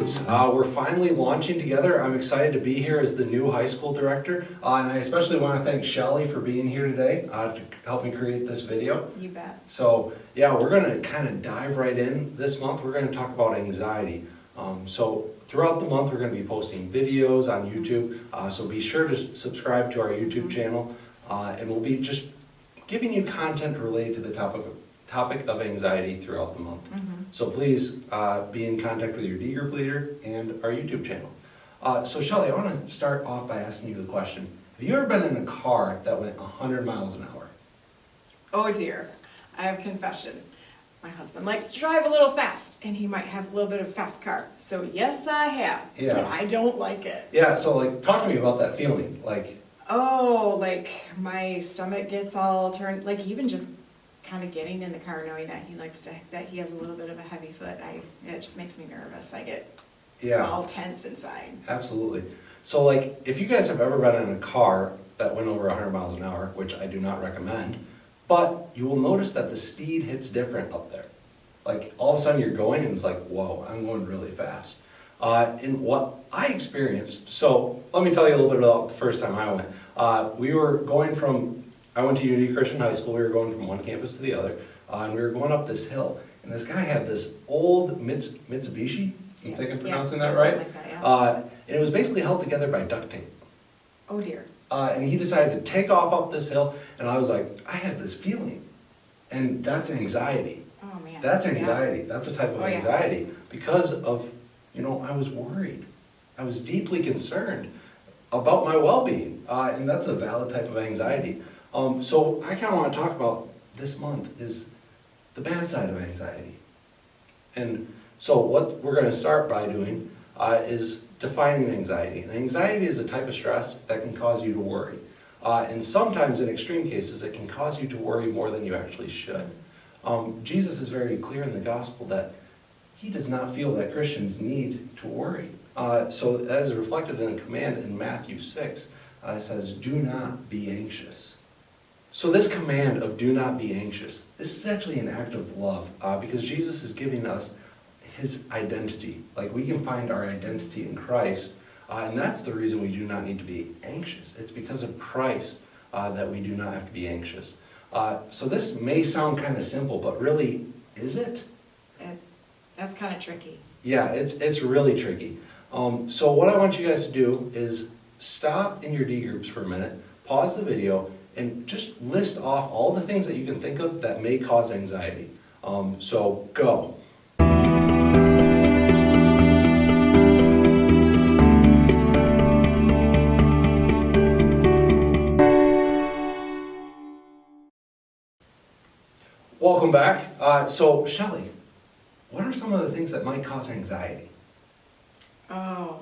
WiRED.Roots. We're finally launching together. I'm excited to be here as the new high school director. And I especially want to thank Shelley for being here today to help me create this video. You bet. So yeah, we're going to kind of dive right in this month. We're going to talk about anxiety. So throughout the month, we're going to be posting videos on YouTube. So be sure to subscribe to our YouTube channel. And we'll be just giving you content related to the topic of anxiety throughout the month. So please be in contact with your D group leader and our YouTube channel. So Shelley, I want to start off by asking you the question. Have you ever been in a car that went 100 miles an hour? Oh dear, I have confession. My husband likes to drive a little fast, and he might have a little bit of a fast car. So yes, I have, but I don't like it. Yeah, so like, talk to me about that feeling. Like, oh, like my stomach gets all turned, like even just kind of getting in the car knowing that he has a little bit of a heavy foot, it just makes me nervous. I get all tense inside. Absolutely. So like, if you guys have ever been in a car that went over 100 miles an hour, which I do not recommend, but you will notice that the speed hits different up there. Like all of a sudden you're going and it's like, whoa, I'm going really fast. And what I experienced, so let me tell you a little bit about the first time I went. We were going I went to Unity Christian High School. We were going from one campus to the other, and we were going up this hill. And this guy had this old Mitsubishi. I think I'm pronouncing that right. Like that, and it was basically held together by duct tape. Oh dear. And he decided to take off up this hill, and I was like, I had this feeling, and that's anxiety. Oh man. That's anxiety. That's a type of anxiety because of, I was worried. I was deeply concerned about my well-being, and that's a valid type of anxiety. So I kind of want to talk about this month is the bad side of anxiety. And so what we're going to start by doing is defining anxiety. And anxiety is a type of stress that can cause you to worry. And sometimes in extreme cases, it can cause you to worry more than you actually should. Jesus is very clear in the gospel that he does not feel that Christians need to worry. So that is reflected in a command in Matthew 6. It says, do not be anxious. So this command of do not be anxious, this is actually an act of love because Jesus is giving us his identity. Like we can find our identity in Christ, and that's the reason we do not need to be anxious. It's because of Christ that we do not have to be anxious. So this may sound kind of simple, but really, is it? That's kind of tricky. Yeah, it's really tricky. So what I want you guys to do is stop in your D groups for a minute, pause the video, and just list off all the things that you can think of that may cause anxiety. So go. Welcome back. So Shelley, what are some of the things that might cause anxiety? Oh,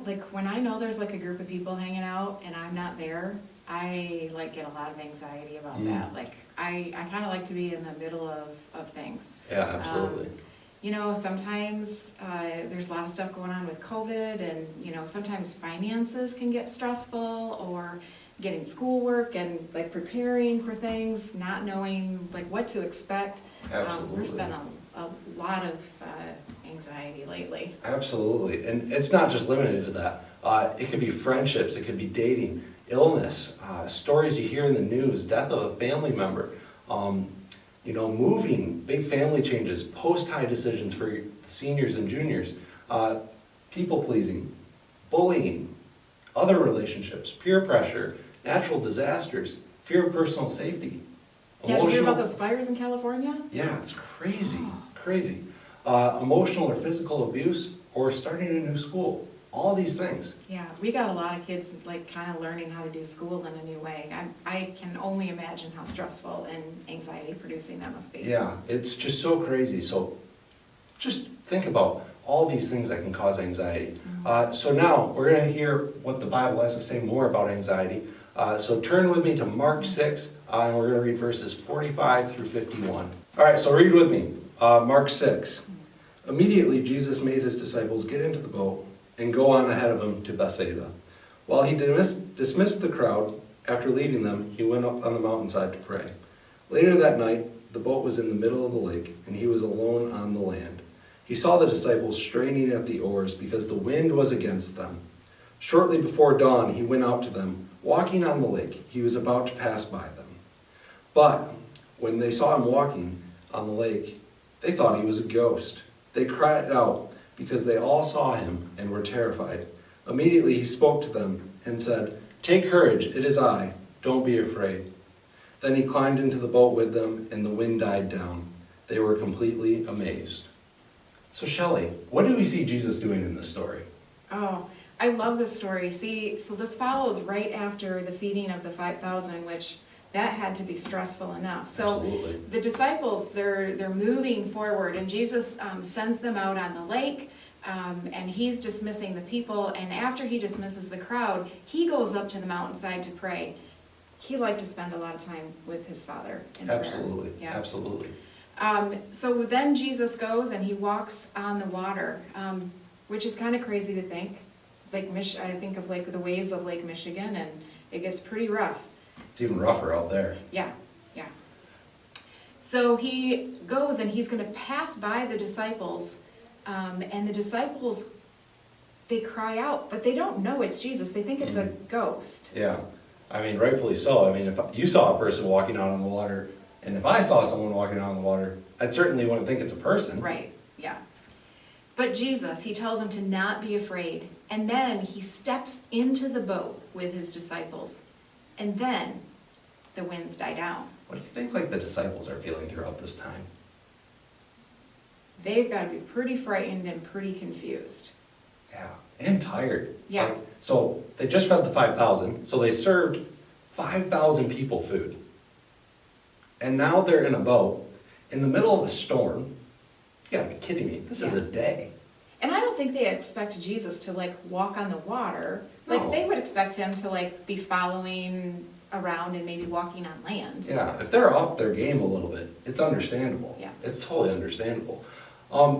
like when I know there's like a group of people hanging out and I'm not there, I get a lot of anxiety about that. Like I kind of like to be in the middle of things. Yeah, absolutely. Sometimes there's a lot of stuff going on with COVID, and sometimes finances can get stressful, or getting schoolwork and preparing for things, not knowing what to expect. Absolutely. There's been a lot of anxiety lately. Absolutely, and it's not just limited to that. It could be friendships, it could be dating, illness, stories you hear in the news, death of a family member, moving, big family changes, post-high decisions for seniors and juniors, people pleasing, bullying, other relationships, peer pressure, natural disasters, fear of personal safety. Yeah, did you hear about those fires in California? Yeah, it's crazy, crazy. Emotional or physical abuse, or starting a new school. All these things. Yeah, we got a lot of kids kind of learning how to do school in a new way. I can only imagine how stressful and anxiety producing that must be. Yeah, it's just so crazy. So just think about all these things that can cause anxiety. So now we're going to hear what the Bible has to say more about anxiety. So turn with me to Mark 6, and we're going to read verses 45 through 51. All right, so read with me. Mark 6. Immediately Jesus made his disciples get into the boat and go on ahead of him to Bethsaida. While he dismissed the crowd, after leaving them, he went up on the mountainside to pray. Later that night, the boat was in the middle of the lake, and he was alone on the land. He saw the disciples straining at the oars because the wind was against them. Shortly before dawn, he went out to them, walking on the lake. He was about to pass by them. But when they saw him walking on the lake, they thought he was a ghost. They cried out because they all saw him and were terrified. Immediately he spoke to them and said, "Take courage, it is I. Don't be afraid." Then he climbed into the boat with them, and the wind died down. They were completely amazed. So Shelley, what do we see Jesus doing in this story? Oh, I love this story. See, so this follows right after the feeding of the 5,000, which that had to be stressful enough. So Absolutely. the disciples, they're moving forward, and Jesus sends them out on the lake, and he's dismissing the people. And after he dismisses the crowd, he goes up to the mountainside to pray. He liked to spend a lot of time with his Father in prayer. Absolutely. Yeah. Absolutely. So then Jesus goes and he walks on the water, which is kind of crazy to think. I think of like the waves of Lake Michigan, and it gets pretty rough. It's even rougher out there. Yeah. So he goes and he's going to pass by the disciples, and the disciples, they cry out, but they don't know it's Jesus. They think it's a ghost. Yeah. I mean, rightfully so. I mean, if you saw a person walking out on the water, and if I saw someone walking out on the water, I'd certainly want to think it's a person. Right, yeah. But Jesus, he tells them to not be afraid. And then he steps into the boat with his disciples. And then the winds die down. What do you think like the disciples are feeling throughout this time? They've got to be pretty frightened and pretty confused. Yeah, and tired. Yeah. So they just fed the 5,000, so they served 5,000 people food. And now they're in a boat in the middle of a storm. You gotta be kidding me. This is a day. And I don't think they expect Jesus to like walk on the water. Like No. they would expect him to like be following around and maybe walking on land. Yeah, if they're off their game a little bit, it's understandable. Yeah. It's totally understandable.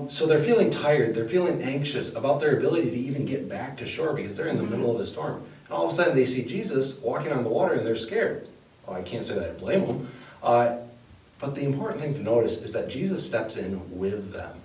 So they're feeling tired, they're feeling anxious about their ability to even get back to shore because they're in the middle of a storm. And all of a sudden they see Jesus walking on the water and they're scared. Well, I can't say that I blame them. But the important thing to notice is that Jesus steps in with them.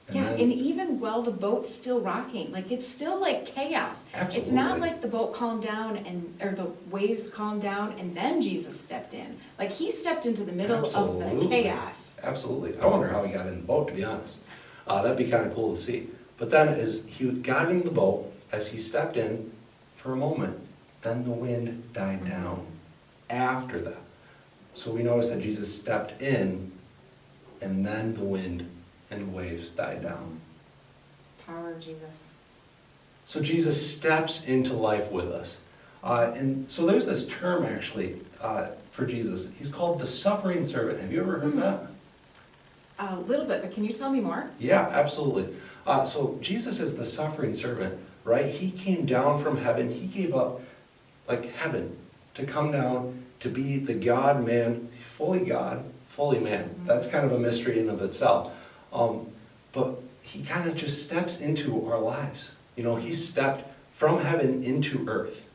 And even while the boat's still rocking, like it's still like chaos. Absolutely. It's not like the boat calmed down or the waves calmed down and then Jesus stepped in. Like he stepped into the middle of the chaos. Absolutely. I wonder how he got in the boat, to be honest. That'd be kind of cool to see. But then as he got in the boat, as he stepped in for a moment, then the wind died down after that. So we notice that Jesus stepped in and then the wind and waves died down. Power of Jesus. So Jesus steps into life with us. And so there's this term actually for Jesus. He's called the suffering servant. Have you ever heard that? A little bit, but can you tell me more? Yeah, absolutely. So Jesus is the suffering servant, right? He came down from heaven. He gave up like heaven to come down to be the God-man, fully God, fully man. That's kind of a mystery in of itself. But he kind of just steps into our lives. You know, he stepped from heaven into earth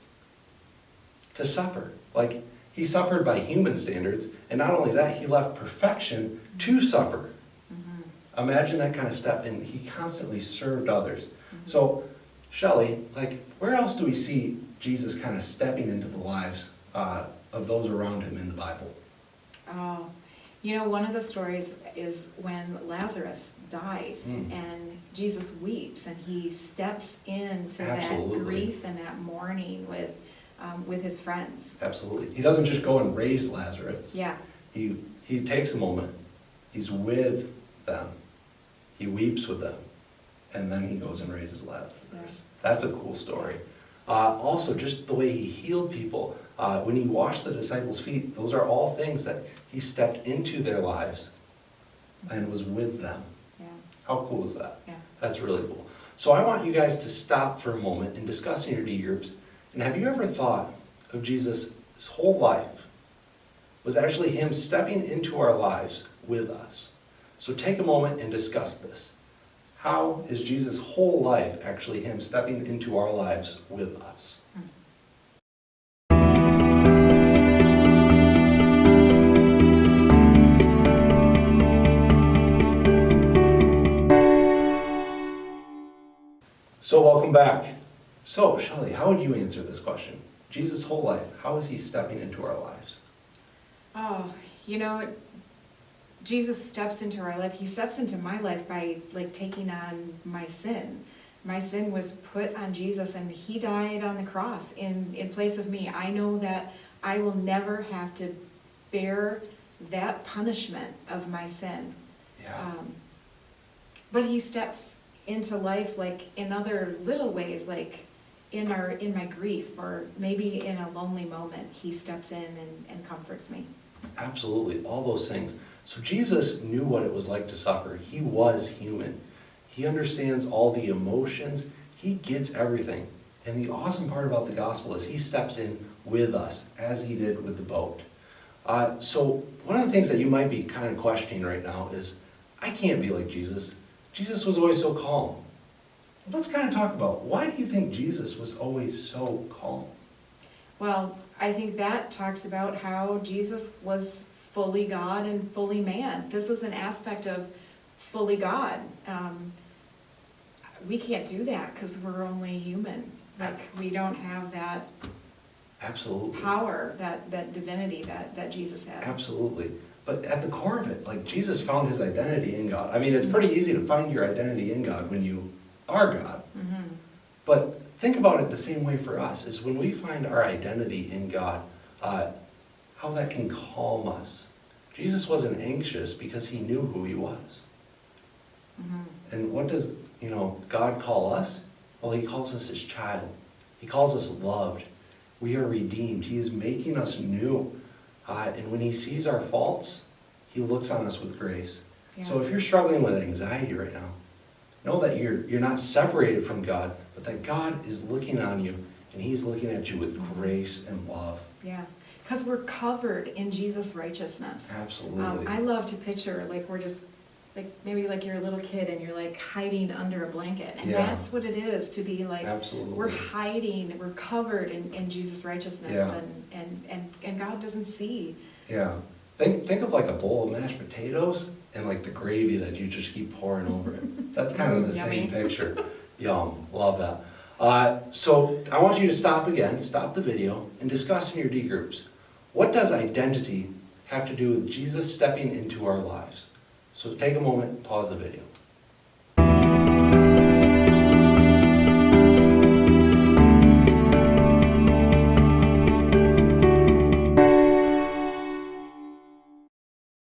to suffer. Like, he suffered by human standards, and not only that, he left perfection to suffer. Imagine that kind of step, and he constantly served others. So, Shelley, like, where else do we see Jesus kind of stepping into the lives of those around him in the Bible? Oh, you know, one of the stories is when Lazarus dies and Jesus weeps and he steps into Absolutely. that grief and that mourning with his friends. Absolutely. He doesn't just go and raise Lazarus. Yeah. He takes a moment. He's with them. He weeps with them. And then he goes and raises Lazarus. Yeah. That's a cool story. Also, just the way he healed people. When he washed the disciples' feet, those are all things that he stepped into their lives and was with them. Yeah. How cool is that? Yeah. That's really cool. So I want you guys to stop for a moment and discuss in your D groups. And have you ever thought of Jesus' his whole life was actually him stepping into our lives with us? So take a moment and discuss this. How is Jesus' whole life actually him stepping into our lives with us? So welcome back. So, Shelley, how would you answer this question? Jesus' whole life, how is he stepping into our lives? Oh, you know, Jesus steps into our life. He steps into my life by like taking on my sin. My sin was put on Jesus, and he died on the cross in place of me. I know that I will never have to bear that punishment of my sin. Yeah. But he steps into life like in other little ways, like in my grief, or maybe in a lonely moment, he steps in and comforts me. Absolutely, all those things. So Jesus knew what it was like to suffer. He was human. He understands all the emotions. He gets everything. And the awesome part about the gospel is he steps in with us, as he did with the boat. So one of the things that you might be kind of questioning right now is, I can't be like Jesus. Jesus was always so calm. Let's kind of talk about, why do you think Jesus was always so calm? Well, I think that talks about how Jesus was fully God and fully man. This is an aspect of fully God. We can't do that because we're only human. Like, we don't have that Absolutely. power, that divinity that Jesus had. Absolutely. But at the core of it, like, Jesus found his identity in God. I mean, it's pretty easy to find your identity in God when you are God. Mm-hmm. But think about it the same way for us, is when we find our identity in God, how that can calm us. Jesus wasn't anxious because he knew who he was. Mm-hmm. And what does, God call us? Well, he calls us his child. He calls us loved. We are redeemed. He is making us new. And when he sees our faults, he looks on us with grace. Yeah. So if you're struggling with anxiety right now, know that you're not separated from God, but that God is looking on you, and he's looking at you with grace and love. Yeah, because we're covered in Jesus' righteousness. Absolutely. I love to picture, like, we're just, like, maybe like you're a little kid and you're like hiding under a blanket. And Yeah. that's what it is to be like, Absolutely. we're hiding, we're covered in Jesus' righteousness. Yeah. And God doesn't see. Yeah. Think of like a bowl of mashed potatoes and like the gravy that you just keep pouring over it. That's kind of the Yummy. same picture. Yum. Love that. So I want you to stop the video, and discuss in your D groups. What does identity have to do with Jesus stepping into our lives? So take a moment, pause the video.